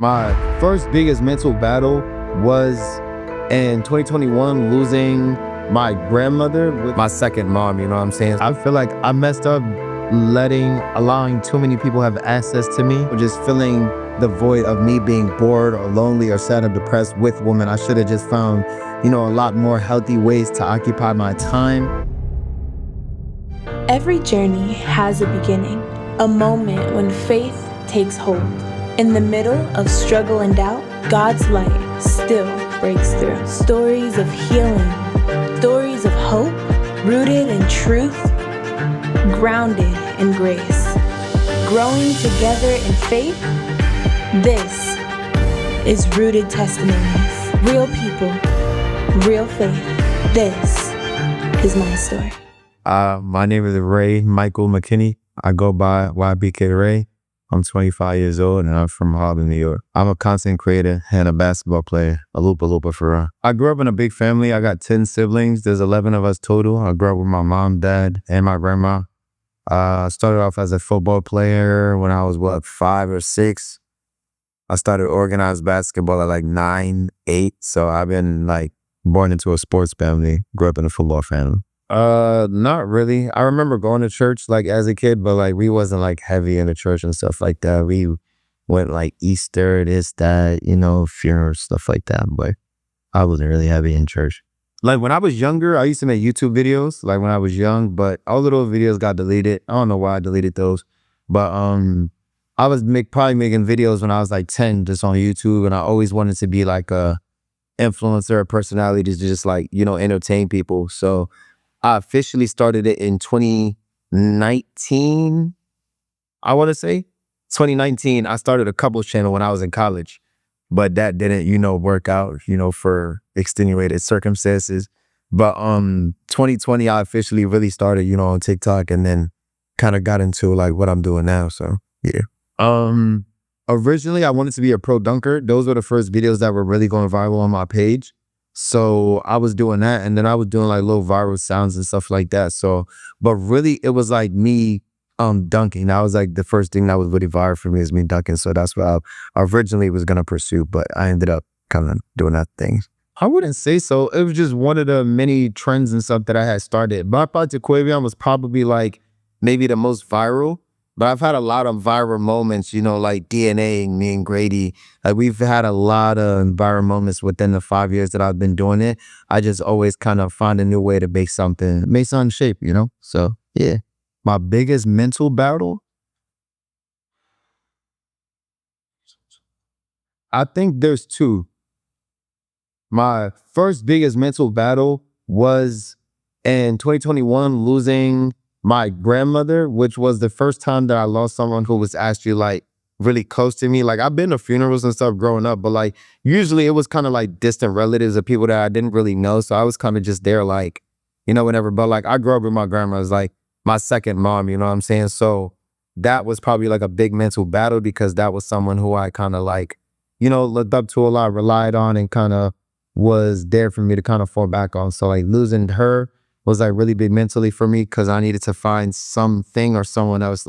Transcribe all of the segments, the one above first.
My first biggest mental battle was in 2021, losing my grandmother with my second mom, you know what I'm saying? I feel like I messed up allowing too many people have access to me, or just filling the void of me being bored or lonely or sad or depressed with women. I should have just found, a lot more healthy ways to occupy my time. Every journey has a beginning, a moment when faith takes hold. In the middle of struggle and doubt, God's light still breaks through. Stories of healing, stories of hope, rooted in truth, grounded in grace. Growing together in faith, this is Rooted Testimonies. Real people, real faith. This is my story. My name is Ray Michael McKinney. I go by YPK Raye. I'm 25 years old and I'm from Harlem, New York. I'm a content creator and a basketball player, a looper for real. I grew up in a big family. I got 10 siblings. There's 11 of us total. I grew up with my mom, dad, and my grandma. I started off as a football player when I was, 5 or 6. I started organized basketball at like 9, 8. So I've been born into a sports family, grew up in a football family. Not really. I remember going to church as a kid, but we wasn't heavy in the church and stuff like that. We went Easter, this, that, funerals, stuff like that. But I wasn't really heavy in church. When I was younger, I used to make YouTube videos when I was young, but all of those videos got deleted. I don't know why I deleted those, but I was probably making videos when I was 10 just on YouTube, and I always wanted to be a influencer, a personality to just entertain people. So I officially started it in 2019, I want to say. 2019, I started a couples channel when I was in college, but that didn't, work out, for extenuated circumstances. But 2020, I officially really started, on TikTok, and then kind of got into what I'm doing now. So yeah. Originally, I wanted to be a pro dunker. Those were the first videos that were really going viral on my page. So I was doing that, and then I was doing little viral sounds and stuff like that. So, but really it was me dunking. That was the first thing that was really viral for me, is me dunking. So that's what I originally was gonna pursue, but I ended up kind of doing that thing. I wouldn't say so. It was just one of the many trends and stuff that I had started. My Project Aquarium was probably maybe the most viral. But I've had a lot of viral moments, DNA, me and Grady. We've had a lot of viral moments within the 5 years that I've been doing it. I just always kind of find a new way to make something shape, So yeah. My biggest mental battle, I think there's two. My first biggest mental battle was in 2021, losing my grandmother, which was the first time that I lost someone who was actually really close to me. I've been to funerals and stuff growing up, but usually it was kind of distant relatives of people that I didn't really know. So I was kind of just there whenever. But I grew up with my grandma as my second mom, you know what I'm saying? So that was probably a big mental battle, because that was someone who I kind of looked up to a lot, relied on, and kind of was there for me to kind of fall back on. So losing her was really big mentally for me, because I needed to find something or someone else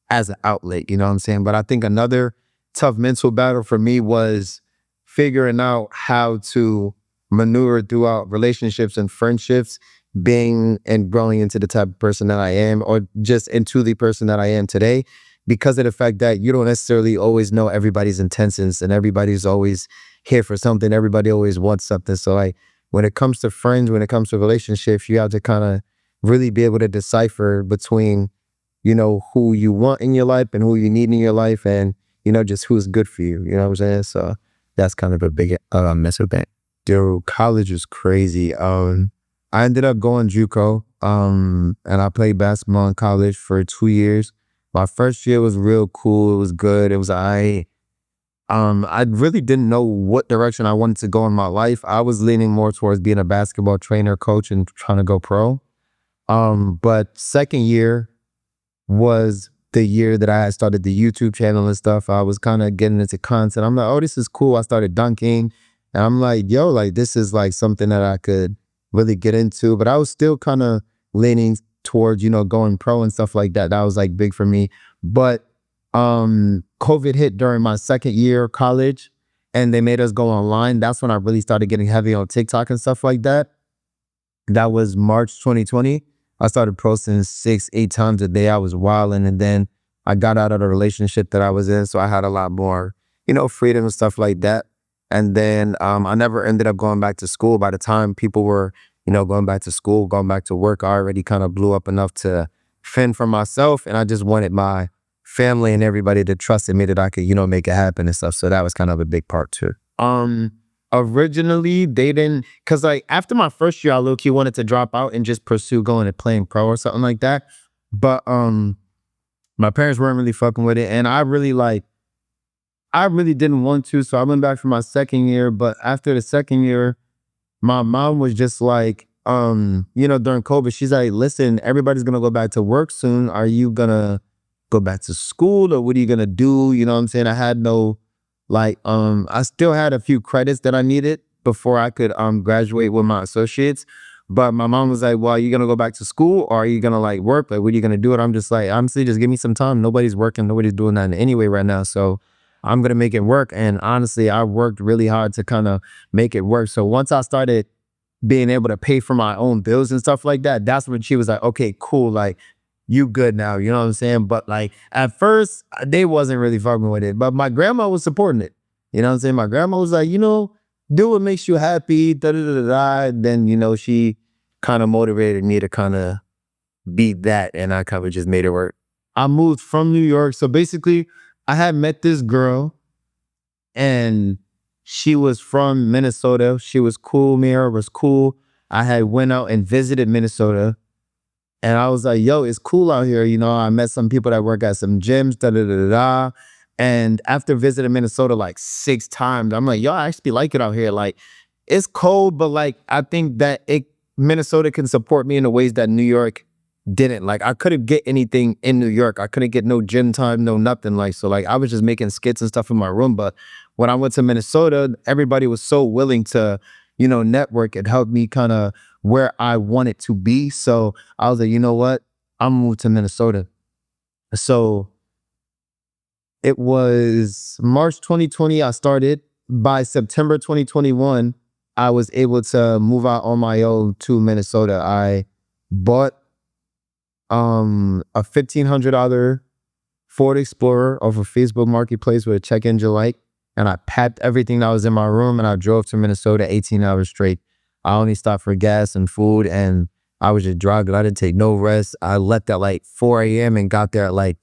as an outlet, you know what I'm saying? But I think another tough mental battle for me was figuring out how to maneuver throughout relationships and friendships, being and growing into the type of person that I am, or just into the person that I am today, because of the fact that you don't necessarily always know everybody's intentions, and everybody's always here for something. Everybody always wants something. So when it comes to friends, when it comes to relationships, you have to kind of really be able to decipher between, who you want in your life and who you need in your life, and, just who's good for you. You know what I'm saying? So that's kind of a big mental thing. Dude, college was crazy. I ended up going JUCO, and I played basketball in college for 2 years. My first year was real cool. It was good. It was I really didn't know what direction I wanted to go in my life. I was leaning more towards being a basketball trainer, coach, and trying to go pro. But second year was the year that I had started the YouTube channel and stuff. I was kind of getting into content. I'm like, oh, this is cool. I started dunking, and I'm like, yo, this is something that I could really get into. But I was still kind of leaning towards, going pro and stuff like that. That was big for me. But COVID hit during my second year of college and they made us go online. That's when I really started getting heavy on TikTok and stuff like that. That was March 2020. I started posting 6-8 times a day. I was wilding, and then I got out of the relationship that I was in, so I had a lot more, freedom and stuff like that. And then I never ended up going back to school. By the time people were, going back to school, going back to work, I already kind of blew up enough to fend for myself, and I just wanted my family and everybody to trust in me that I could, make it happen and stuff. So that was kind of a big part too. Originally they didn't, cause like after my first year, I low-key wanted to drop out and just pursue going and playing pro or something like that. But my parents weren't really fucking with it, and I really didn't want to. So I went back for my second year. But after the second year, my mom was just like, during COVID, she's like, listen, everybody's gonna go back to work soon. Are you gonna go back to school, or what are you gonna do? You know what I'm saying? I had no, I still had a few credits that I needed before I could graduate with my associates. But my mom was like, well, are you gonna go back to school, or are you gonna work? Like, what are you gonna do? And I'm just like, honestly, just give me some time. Nobody's working, nobody's doing that anyway right now. So I'm gonna make it work. And honestly, I worked really hard to kind of make it work. So once I started being able to pay for my own bills and stuff like that, that's when she was like, okay, cool, like you good now, you know what I'm saying? But at first they wasn't really fucking with it, but my grandma was supporting it. You know what I'm saying? My grandma was like, do what makes you happy, da da da da. Then, she kind of motivated me to kind of beat that, and I kind of just made it work. I moved from New York. So basically I had met this girl, and she was from Minnesota. She was cool. Me and her was cool. I had went out and visited Minnesota, and I was like, yo, it's cool out here. I met some people that work at some gyms, da da da da da. And after visiting Minnesota 6 times, I'm like, yo, I actually like it out here. It's cold, but I think that Minnesota can support me in the ways that New York didn't. I couldn't get anything in New York. I couldn't get no gym time, no nothing. So I was just making skits and stuff in my room. But when I went to Minnesota, everybody was so willing to, network and help me kind of where I wanted to be. So I was like, you know what? I'm moved to Minnesota. So it was March 2020 I started. By September 2021, I was able to move out on my own to Minnesota. I bought a $1,500 Ford Explorer off of Facebook Marketplace with a check engine light, and I packed everything that was in my room, and I drove to Minnesota 18 hours straight. I only stopped for gas and food, and I was just driving. I didn't take no rest. I left at 4 a.m. and got there at 1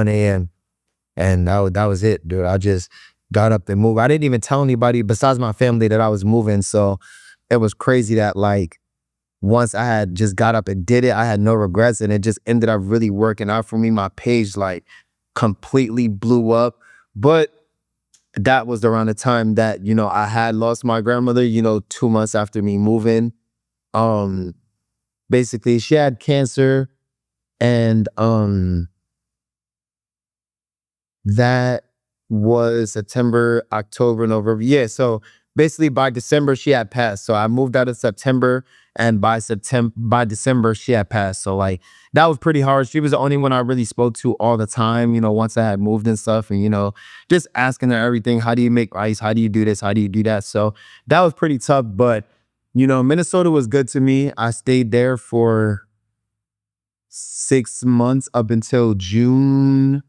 a.m. And that was it, dude. I just got up and moved. I didn't even tell anybody besides my family that I was moving. So it was crazy that once I had just got up and did it, I had no regrets, and it just ended up really working out for me. My page completely blew up. But that was around the time that, I had lost my grandmother, 2 months after me moving. Basically she had cancer, and that was September, October, November. Yeah, so basically by December she had passed. So I moved out in September, and by December she had passed. So that was pretty hard. She was the only one I really spoke to all the time, once I had moved and stuff, and just asking her everything. How do you make ice? How do you do this? How do you do that? So that was pretty tough, but Minnesota was good to me. I stayed there for 6 months up until June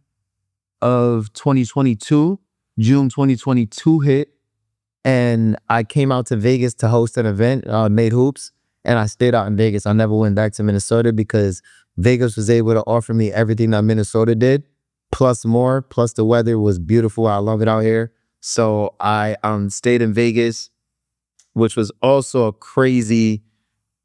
of 2022. June 2022 hit, and I came out to Vegas to host an event, Made Hoops, and I stayed out in Vegas. I never went back to Minnesota because Vegas was able to offer me everything that Minnesota did, plus more, plus the weather was beautiful. I love it out here. So I stayed in Vegas, which was also a crazy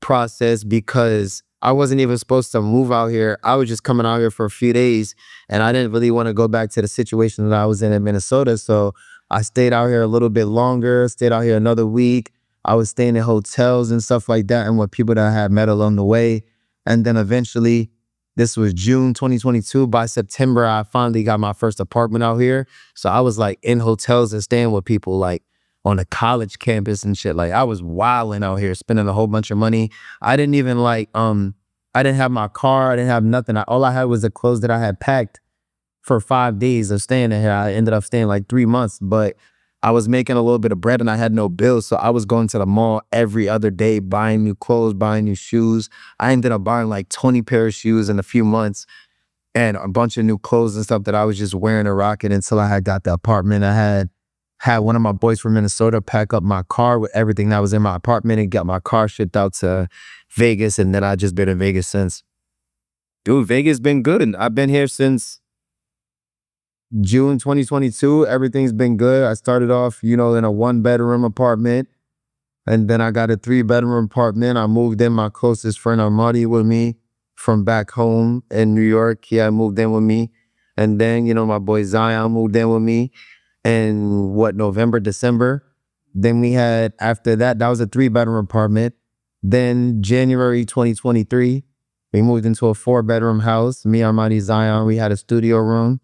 process because I wasn't even supposed to move out here. I was just coming out here for a few days, and I didn't really want to go back to the situation that I was in Minnesota. So I stayed out here a little bit longer, stayed out here another week. I was staying in hotels and stuff like that, and with people that I had met along the way. And then eventually, this was June 2022. By September, I finally got my first apartment out here. So I was in hotels and staying with people on the college campus and shit. I was wilding out here, spending a whole bunch of money. I didn't even I didn't have my car. I didn't have nothing. All I had was the clothes that I had packed for 5 days of staying in here. I ended up staying like 3 months, but I was making a little bit of bread and I had no bills. So I was going to the mall every other day, buying new clothes, buying new shoes. I ended up buying like 20 pair of shoes in a few months and a bunch of new clothes and stuff that I was just wearing and rocking until I had got the apartment. I had one of my boys from Minnesota pack up my car with everything that was in my apartment and got my car shipped out to Vegas. And then I just been in Vegas since. Dude, Vegas been good. And I've been here since June 2022. Everything's been good. I started off, in a 1-bedroom apartment. And then I got a 3-bedroom apartment. I moved in my closest friend Armani with me from back home in New York. He had moved in with me. And then, my boy Zion moved in with me in November, December. Then we had, after that was a 3-bedroom apartment. Then January 2023, we moved into a 4-bedroom house. Me, Armani, Zion, we had a studio room.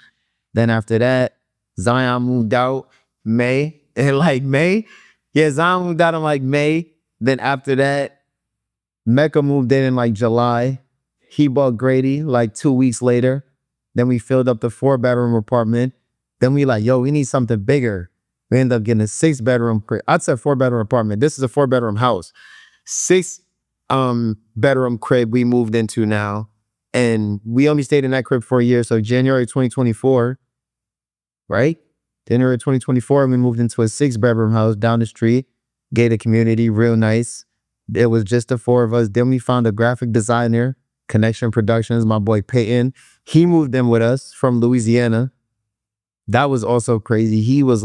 Then after that, Zion moved out May. Yeah, Zion moved out in like May. Then after that, Mecca moved in July. He bought Grady like 2 weeks later. Then we filled up the 4-bedroom apartment. Then we we need something bigger. We ended up getting a 6-bedroom. I'd say 4-bedroom apartment. This is a 4-bedroom house. 6 bedroom crib we moved into now. And we only stayed in that crib for a year. So January 2024, right? January 2024, we moved into a 6-bedroom house down the street, gated community, real nice. It was just the 4 of us. Then we found a graphic designer, Connection Productions, my boy Peyton. He moved in with us from Louisiana. That was also crazy. He was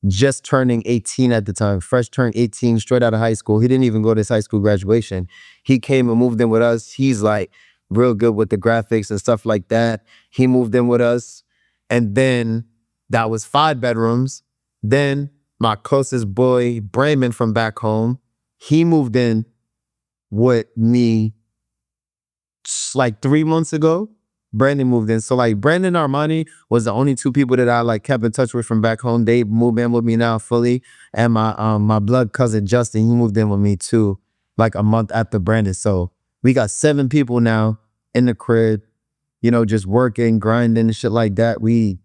just turning 18 at the time, fresh turned 18, straight out of high school. He didn't even go to his high school graduation. He came and moved in with us. He's real good with the graphics and stuff like that. He moved in with us. And then that was 5 bedrooms. Then my closest boy, Brayman from back home, he moved in with me 3 months ago. Brandon moved in. So Brandon and Armani was the only 2 people that I kept in touch with from back home. They moved in with me now fully. And my blood cousin Justin, he moved in with me too, a month after Brandon. So we got 7 people now in the crib, just working, grinding and shit like that. We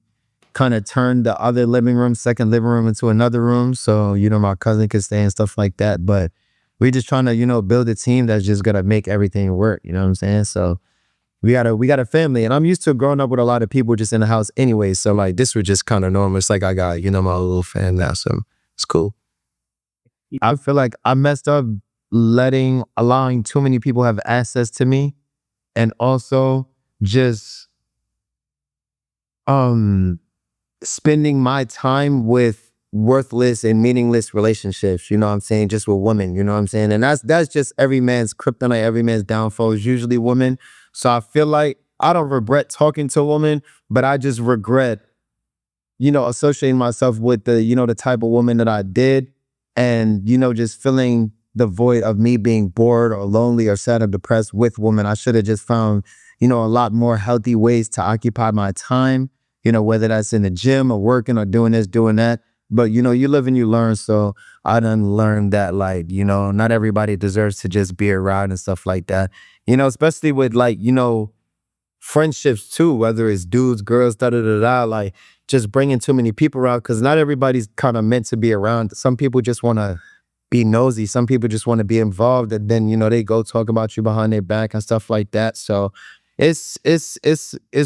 kind of turned the other second living room into another room. So, my cousin could stay and stuff like that. But we just trying to, build a team that's just gonna make everything work. You know what I'm saying? So we got a family, and I'm used to growing up with a lot of people just in the house anyway. So this was just kind of normal. It's I got, my little fan now. So it's cool. I feel like I messed up allowing too many people have access to me, and also just spending my time with worthless and meaningless relationships, you know what I'm saying, just with women, you know what I'm saying? And that's just every man's kryptonite, every man's downfall is usually women. So I feel like I don't regret talking to a woman, but I just regret, associating myself with the, the type of woman that I did, and, just filling the void of me being bored or lonely or sad or depressed with women. I should have just found, a lot more healthy ways to occupy my time, whether that's in the gym or working or doing this, doing that. But, you live and you learn. So I done learned that, not everybody deserves to just be around and stuff like that. Especially with friendships too, whether it's dudes, girls, just bringing too many people around, because not everybody's kind of meant to be around. Some people just want to be nosy. Some people just want to be involved, and then, they go talk about you behind their back and stuff like that. So it's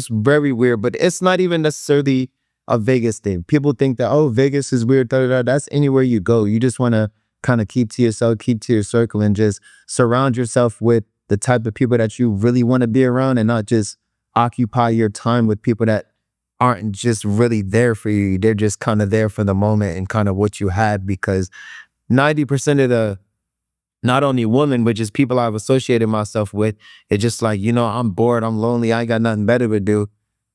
very weird, but it's not even necessarily a Vegas thing. People think that, oh, Vegas is weird. That's anywhere you go. You just want to kind of keep to yourself, keep to your circle, and just surround yourself with the type of people that you really want to be around, and not just occupy your time with people that aren't just really there for you. They're just kind of there for the moment and kind of what you had, because 90% of the, not only women, but just people I've associated myself with, it's just I'm bored, I'm lonely, I ain't got nothing better to do.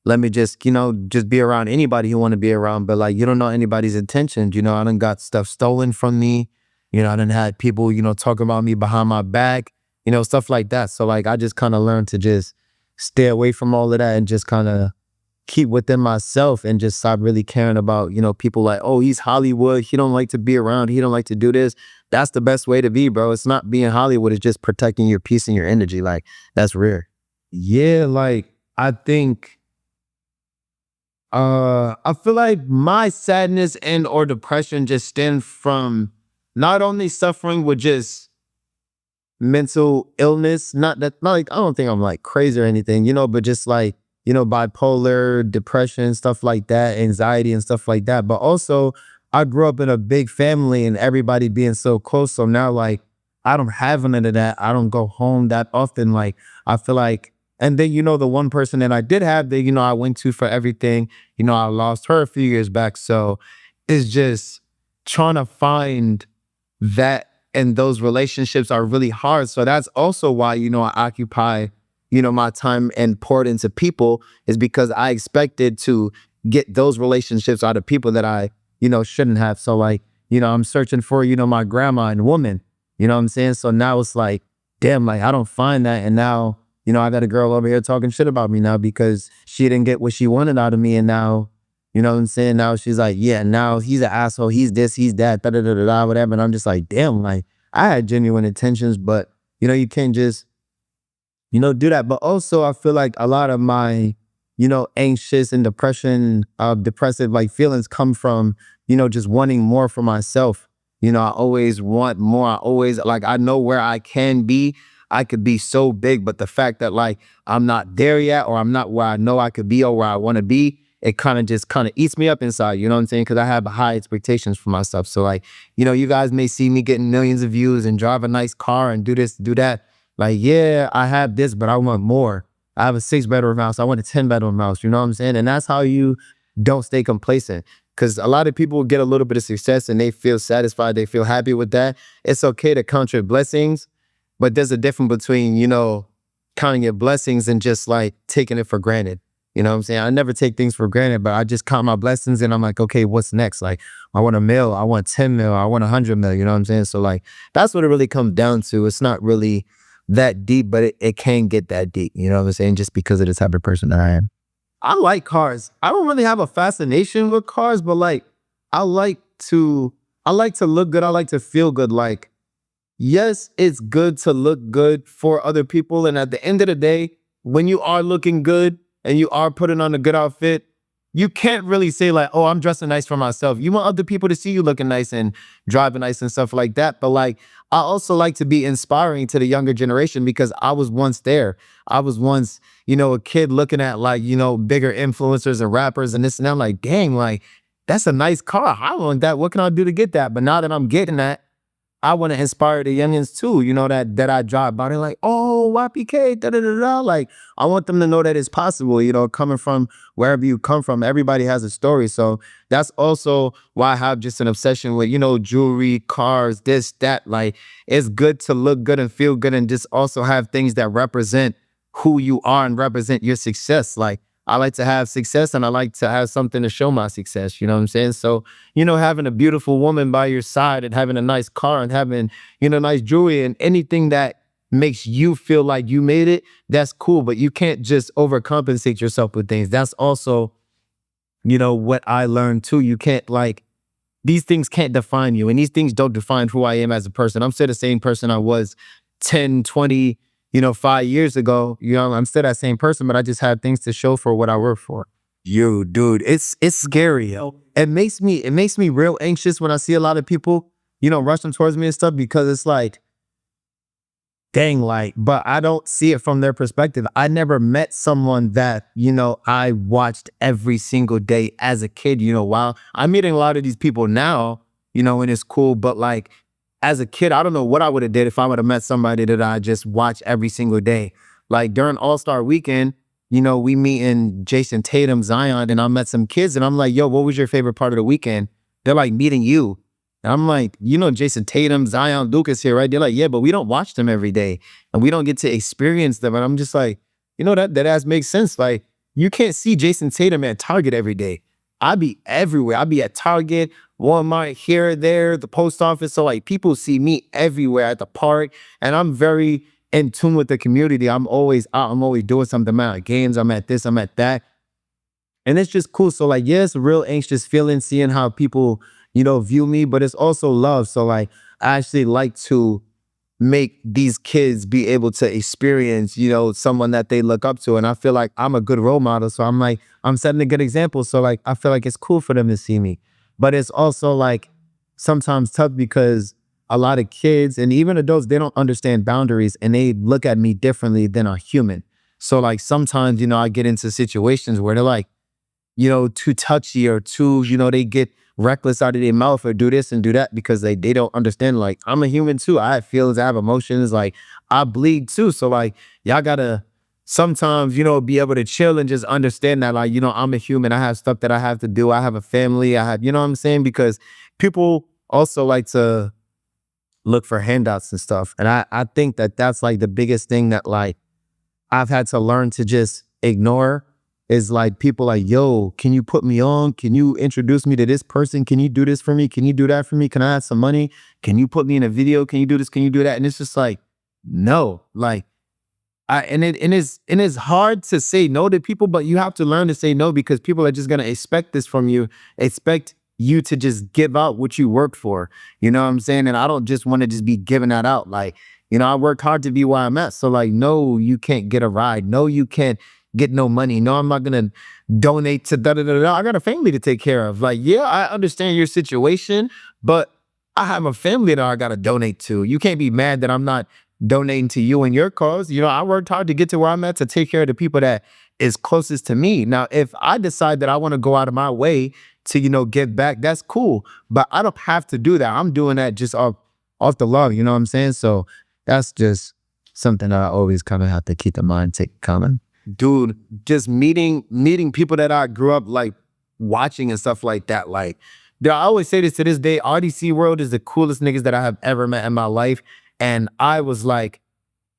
Let me just, just be around anybody who want to be around. But you don't know anybody's intentions. I done got stuff stolen from me. I done had people, talking about me behind my back, stuff like that. So I just kind of learned to just stay away from all of that and just kind of keep within myself and just stop really caring about, people like, oh, he's Hollywood. He don't like to be around. He don't like to do this. That's the best way to be, bro. It's not being Hollywood. It's just protecting your peace and your energy. Like, that's rare. Yeah, like, I think, I feel like my sadness and or depression just stem from not only suffering with just mental illness, not like, I don't think I'm like crazy or anything, but just like, bipolar, depression, stuff like that, anxiety and stuff like that. But also I grew up in a big family and everybody being so close. So now like I don't have none of that. I don't go home that often. Like I feel like, and then, the one person that I did have that, I went to for everything, I lost her a few years back. So it's just trying to find that, and those relationships are really hard. So that's also why, I occupy, my time and pour it into people, is because I expected to get those relationships out of people that I, shouldn't have. So like, I'm searching for, my grandma and woman, you know what I'm saying? So now it's like, damn, like I don't find that. And now, I got a girl over here talking shit about me now because she didn't get what she wanted out of me. And now, you know what I'm saying? Now she's like, yeah, now he's an asshole. He's this, he's that, da da da da da, whatever. And I'm just like, damn, like I had genuine intentions, but you can't just, do that. But also I feel like a lot of my, anxious and depressive like feelings come from, just wanting more for myself. I always want more. I always like, I know where I can be. I could be so big, but the fact that like I'm not there yet, or I'm not where I know I could be or where I want to be, it kind of eats me up inside, you know what I'm saying? Because I have high expectations for myself. So like, you guys may see me getting millions of views and drive a nice car and do this, do that. Like, yeah, I have this, but I want more. I have a 6-bedroom house. I want a 10-bedroom house. You know what I'm saying? And that's how you don't stay complacent. Because a lot of people get a little bit of success and they feel satisfied. They feel happy with that. It's okay to count your blessings, but there's a difference between, counting your blessings and just like taking it for granted. You know what I'm saying? I never take things for granted, but I just count my blessings and I'm like, okay, what's next? Like, I want a mil, I want 10 mil, I want 100 mil, you know what I'm saying? So like, that's what it really comes down to. It's not really that deep, but it can get that deep, you know what I'm saying? Just because of the type of person that I am. I like cars. I don't really have a fascination with cars, but like, I like to, I like to look good. I like to feel good. Like, yes, it's good to look good for other people. And at the end of the day, when you are looking good and you are putting on a good outfit, you can't really say like, oh, I'm dressing nice for myself. You want other people to see you looking nice and driving nice and stuff like that. But like, I also like to be inspiring to the younger generation because I was once there. I was once, a kid looking at like, bigger influencers and rappers and this and that. I'm like, dang, like, that's a nice car. I want that. What can I do to get that? But now that I'm getting that, I want to inspire the youngins too, that I drive by. They're like, oh, YPK, da da da da. Like, I want them to know that it's possible, coming from wherever you come from. Everybody has a story. So that's also why I have just an obsession with, jewelry, cars, this, that. Like, it's good to look good and feel good and just also have things that represent who you are and represent your success. Like, I like to have success and I like to have something to show my success. You know what I'm saying? So, having a beautiful woman by your side and having a nice car and having, nice jewelry and anything that makes you feel like you made it, that's cool. But you can't just overcompensate yourself with things. That's also, what I learned too. You can't like, these things can't define you and these things don't define who I am as a person. I'm still the same person I was 10, 20, 5 years ago. I'm still that same person, but I just have things to show for what I work for. Yo, dude, it's scary, yo. It makes me real anxious when I see a lot of people, rushing towards me and stuff because it's like, dang, like, but I don't see it from their perspective. I never met someone that, I watched every single day as a kid, while I'm meeting a lot of these people now, and it's cool, but like, as a kid, I don't know what I would have did if I would have met somebody that I just watch every single day. Like during All-Star Weekend, we meet in Jason Tatum, Zion, and I met some kids and I'm like, yo, what was your favorite part of the weekend? They're like, meeting you. And I'm like, Jason Tatum, Zion, Lucas here, right? They're like, yeah, but we don't watch them every day and we don't get to experience them. And I'm just like, that ass makes sense. Like, you can't see Jason Tatum at Target every day. I be everywhere. I be at Target, Walmart, here, there, the post office. So like people see me everywhere at the park and I'm very in tune with the community. I'm always out. I'm always doing something. I'm at games. I'm at this. I'm at that. And it's just cool. So like, yeah, it's a real anxious feeling seeing how people, view me, but it's also love. So like, I actually like to make these kids be able to experience, someone that they look up to. And I feel like I'm a good role model. So I'm like, I'm setting a good example. So like, I feel like it's cool for them to see me. But it's also like sometimes tough because a lot of kids and even adults, they don't understand boundaries and they look at me differently than a human. So like sometimes, I get into situations where they're like, too touchy or too, they get reckless out of their mouth or do this and do that because they don't understand. Like, I'm a human too. I have feelings, I have emotions, like I bleed too. So like y'all gotta sometimes, be able to chill and just understand that, like, I'm a human. I have stuff that I have to do. I have a family. I have, you know what I'm saying? Because people also like to look for handouts and stuff. And I think that that's like the biggest thing that like I've had to learn to just ignore is like people like, yo, can you put me on? Can you introduce me to this person? Can you do this for me? Can you do that for me? Can I have some money? Can you put me in a video? Can you do this? Can you do that? And it's just like, no, like and it's hard to say no to people, but you have to learn to say no because people are just gonna expect this from you, expect you to just give out what you worked for. You know what I'm saying? And I don't just want to just be giving that out. Like, I worked hard to be where I'm at. So like, no, you can't get a ride. No, you can't get no money. No, I'm not gonna donate to da da da da. I got a family to take care of. Like, yeah, I understand your situation, but I have a family that I gotta donate to. You can't be mad that I'm not donating to you and your cause. I worked hard to get to where I'm at to take care of the people that is closest to me. Now, if I decide that I want to go out of my way to, give back, that's cool. But I don't have to do that. I'm doing that just off the love, you know what I'm saying? So that's just something that I always kind of have to keep in mind, take coming. Dude, just meeting people that I grew up like watching and stuff like that. Like, I always say this to this day, RDC World is the coolest niggas that I have ever met in my life. And I was like,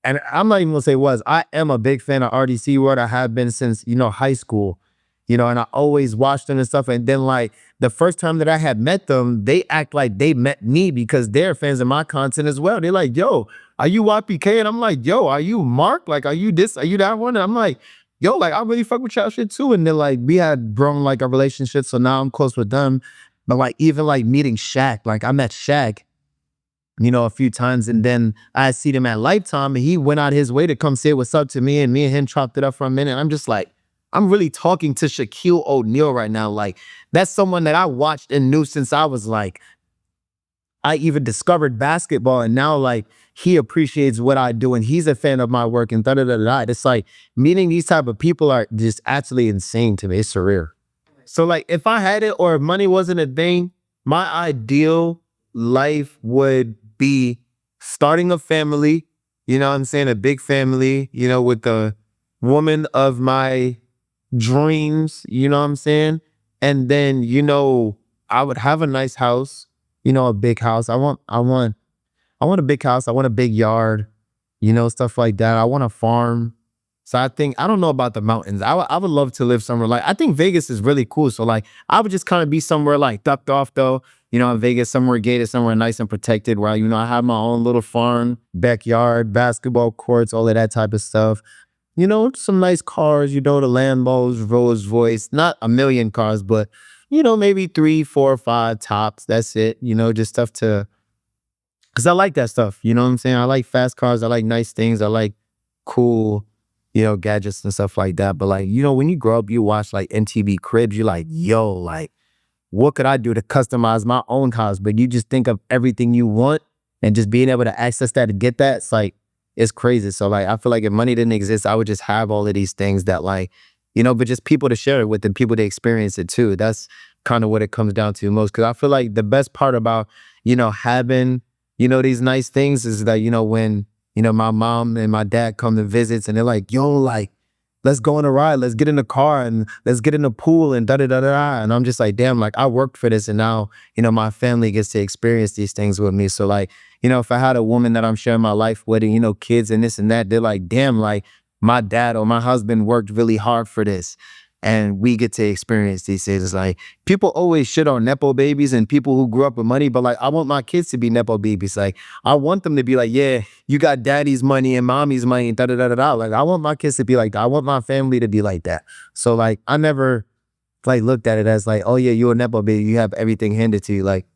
and I'm not even gonna say was, I am a big fan of RDC World. I have been since, high school, and I always watched them and stuff. And then like the first time that I had met them, they act like they met me because they're fans of my content as well. They're like, yo, are you YPK? And I'm like, yo, are you Mark? Like, are you this? Are you that one? And I'm like, yo, like, I really fuck with y'all shit too. And then like, we had grown like a relationship. So now I'm close with them. But like, even like meeting Shaq, like I met Shaq, a few times. And then I see him at Lifetime and he went out his way to come say what's up to me. And me and him chopped it up for a minute. I'm just like, I'm really talking to Shaquille O'Neal right now. Like, that's someone that I watched and knew since I was like, I even discovered basketball. And now like he appreciates what I do and he's a fan of my work and da da da da. It's like meeting these type of people are just actually insane to me. It's surreal. So like if I had it or if money wasn't a thing, my ideal life would be starting a family, you know what I'm saying? A big family, with the woman of my dreams, you know what I'm saying? And then, I would have a nice house, a big house. I want a big house. I want a big yard, stuff like that. I want a farm. So I don't know about the mountains. I would love to live somewhere like, I think Vegas is really cool. So like, I would just kind of be somewhere like tucked off though, in Vegas, somewhere gated, somewhere nice and protected where, I have my own little farm, backyard, basketball courts, all of that type of stuff. Some nice cars, the Lambos, Rolls Royce, not a million cars, but, maybe 3, 4, 5 tops. That's it, just stuff to, cause I like that stuff. You know what I'm saying? I like fast cars. I like nice things. I like cool, gadgets and stuff like that. But like, when you grow up, you watch like MTV Cribs, you're like, yo, like, what could I do to customize my own house? But you just think of everything you want and just being able to access that to get that, it's like, it's crazy. So like, I feel like if money didn't exist, I would just have all of these things that like, but just people to share it with and people to experience it too. That's kind of what it comes down to most. Cause I feel like the best part about, having, these nice things is that, when, my mom and my dad come to visits and they're like, yo, like, let's go on a ride. Let's get in the car and let's get in the pool and da da da da. And I'm just like, damn, like I worked for this. And now, my family gets to experience these things with me. So like, if I had a woman that I'm sharing my life with and, kids and this and that, they're like, damn, like my dad or my husband worked really hard for this. And we get to experience these things. It's like people always shit on Nepo babies and people who grew up with money, but like I want my kids to be Nepo babies. Like I want them to be like, yeah, you got daddy's money and mommy's money and da da da da da. Like I want my kids to be like that. I want my family to be like that. So like I never like looked at it as like, oh yeah, you're a nepo baby, you have everything handed to you. Like,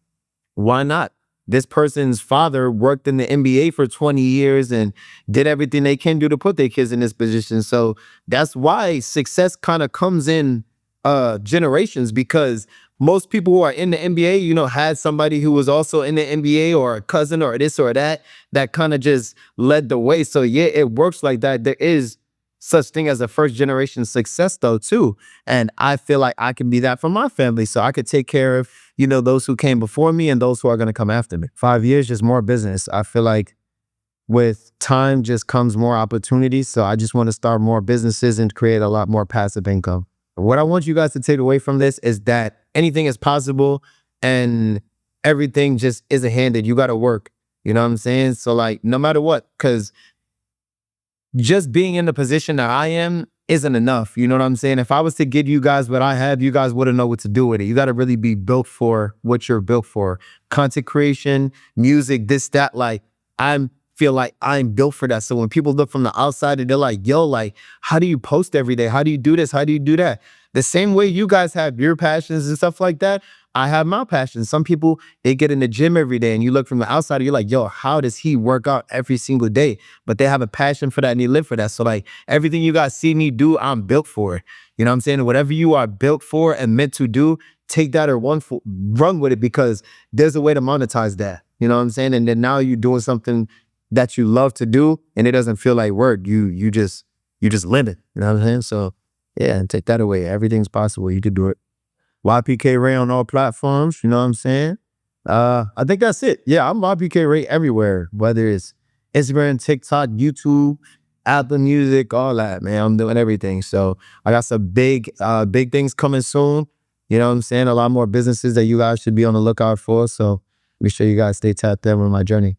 why not? This person's father worked in the NBA for 20 years and did everything they can do to put their kids in this position. So that's why success kind of comes in generations, because most people who are in the NBA, you know, had somebody who was also in the NBA, or a cousin or this or that kind of just led the way. So yeah, it works like that. There is such thing as a first generation success though too. And I feel like I can be that for my family. So I could take care of, you know, those who came before me and those who are going to come after me. 5 years, just more business. I feel like with time just comes more opportunities. So I just want to start more businesses and create a lot more passive income. What I want you guys to take away from this is that anything is possible and everything just isn't handed. You got to work. You know what I'm saying? So like, no matter what, because just being in the position that I am isn't enough. You know what I'm saying? If I was to give you guys what I have, you guys wouldn't know what to do with it. You got to really be built for what you're built for. Content creation, music, this, that, like I feel like I'm built for that. So when people look from the outside and they're like, yo, like, how do you post every day? How do you do this? How do you do that? The same way you guys have your passions and stuff like that, I have my passions. Some people, they get in the gym every day and you look from the outside and you're like, yo, how does he work out every single day? But they have a passion for that and they live for that. So like everything you guys see me do, I'm built for it. You know what I'm saying? Whatever you are built for and meant to do, take that or run with it, because there's a way to monetize that. You know what I'm saying? And then now you're doing something that you love to do and it doesn't feel like work. You just live it. You know what I'm saying? So yeah, and take that away. Everything's possible. You could do it. YPK Raye on all platforms. You know what I'm saying? I think that's it. Yeah, I'm YPK Raye everywhere, whether it's Instagram, TikTok, YouTube, Apple Music, all that, man. I'm doing everything. So I got some big things coming soon. You know what I'm saying? A lot more businesses that you guys should be on the lookout for. So make sure you guys stay tapped in with my journey.